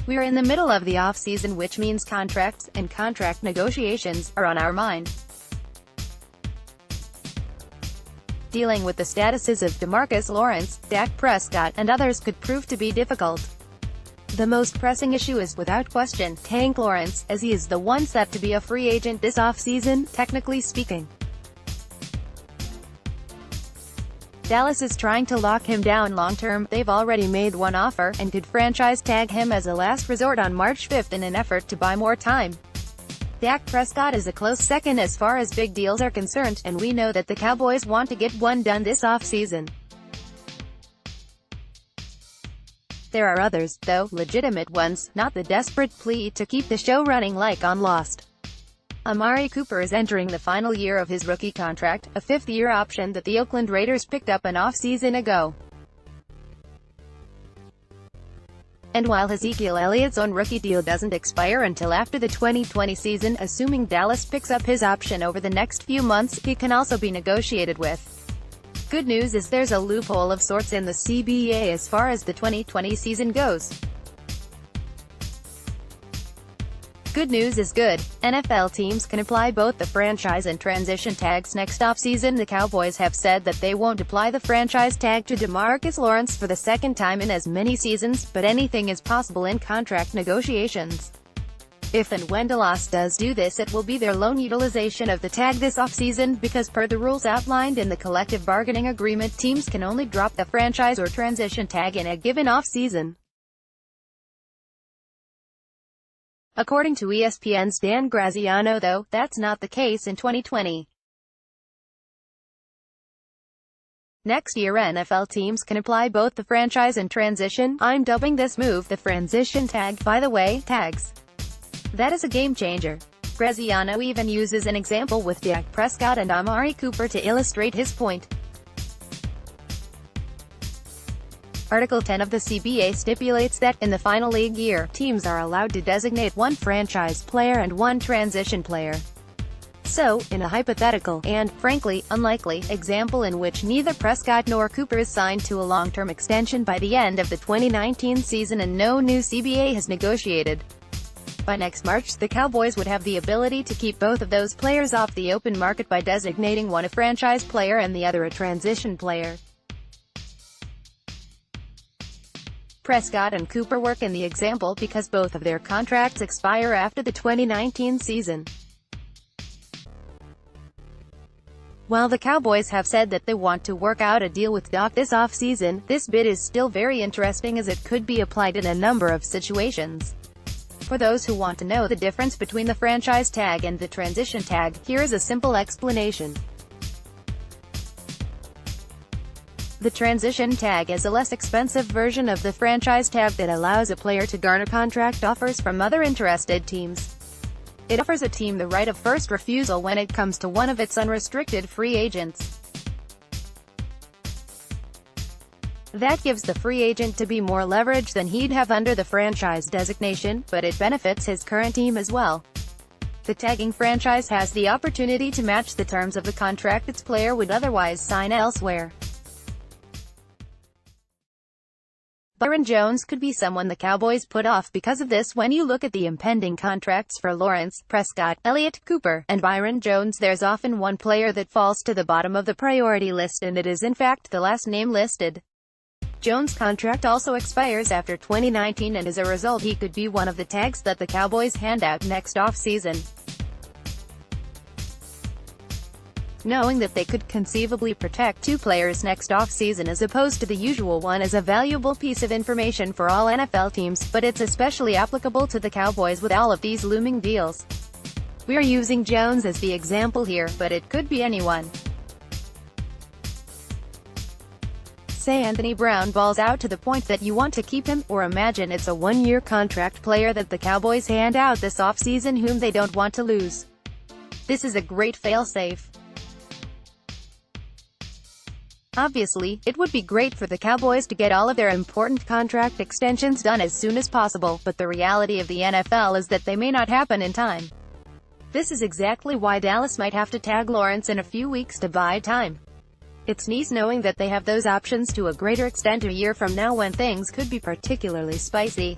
We're in the middle of the offseason, which means contracts and contract negotiations are on our mind. Dealing with the statuses of DeMarcus Lawrence, Dak Prescott, and others could prove to be difficult. The most pressing issue is, without question, Tank Lawrence, as he is the one set to be a free agent this offseason, technically speaking. Dallas is trying to lock him down long-term. They've already made one offer, and could franchise tag him as a last resort on March 5th in an effort to buy more time. Dak Prescott is a close second as far as big deals are concerned, and we know that the Cowboys want to get one done this offseason. There are others, though, legitimate ones, not the desperate plea to keep the show running like on Lost. Amari Cooper is entering the final year of his rookie contract, a fifth-year option that the Oakland Raiders picked up an off-season ago. And while Ezekiel Elliott's own rookie deal doesn't expire until after the 2020 season, assuming Dallas picks up his option over the next few months, he can also be negotiated with. Good news is there's a loophole of sorts in the CBA as far as the 2020 season goes. Good news is good. NFL teams can apply both the franchise and transition tags next offseason. The Cowboys have said that they won't apply the franchise tag to DeMarcus Lawrence for the second time in as many seasons, but anything is possible in contract negotiations. If and when Dallas does do this, it will be their lone utilization of the tag this offseason, because per the rules outlined in the collective bargaining agreement, teams can only drop the franchise or transition tag in a given offseason. According to ESPN's Dan Graziano, though, that's not the case in 2020. Next year NFL teams can apply both the franchise and transition. I'm dubbing this move the transition tag, by the way, tags. That is a game changer. Graziano even uses an example with Dak Prescott and Amari Cooper to illustrate his point. Article 10 of the CBA stipulates that, in the final league year, teams are allowed to designate one franchise player and one transition player. So, in a hypothetical, and, frankly, unlikely, example in which neither Prescott nor Cooper is signed to a long-term extension by the end of the 2019 season and no new CBA has negotiated, by next March, the Cowboys would have the ability to keep both of those players off the open market by designating one a franchise player and the other a transition player. Prescott and Cooper work in the example because both of their contracts expire after the 2019 season. While the Cowboys have said that they want to work out a deal with Dak this offseason, this bid is still very interesting as it could be applied in a number of situations. For those who want to know the difference between the franchise tag and the transition tag, here is a simple explanation. The transition tag is a less expensive version of the franchise tag that allows a player to garner contract offers from other interested teams. It offers a team the right of first refusal when it comes to one of its unrestricted free agents. That gives the free agent to be more leverage than he'd have under the franchise designation, but it benefits his current team as well. The tagging franchise has the opportunity to match the terms of the contract its player would otherwise sign elsewhere. Byron Jones could be someone the Cowboys put off because of this. When you look at the impending contracts for Lawrence, Prescott, Elliott, Cooper, and Byron Jones, there's often one player that falls to the bottom of the priority list, and it is in fact the last name listed. Jones' contract also expires after 2019, and as a result he could be one of the tags that the Cowboys hand out next offseason. Knowing that they could conceivably protect two players next offseason as opposed to the usual one is a valuable piece of information for all NFL teams, but it's especially applicable to the Cowboys with all of these looming deals. We're using Jones as the example here, but it could be anyone. Say Anthony Brown balls out to the point that you want to keep him, or imagine it's a one-year contract player that the Cowboys hand out this offseason whom they don't want to lose. This is a great fail-safe. Obviously, it would be great for the Cowboys to get all of their important contract extensions done as soon as possible, but the reality of the NFL is that they may not happen in time. This is exactly why Dallas might have to tag Lawrence in a few weeks to buy time. It's nice knowing that they have those options to a greater extent a year from now when things could be particularly spicy.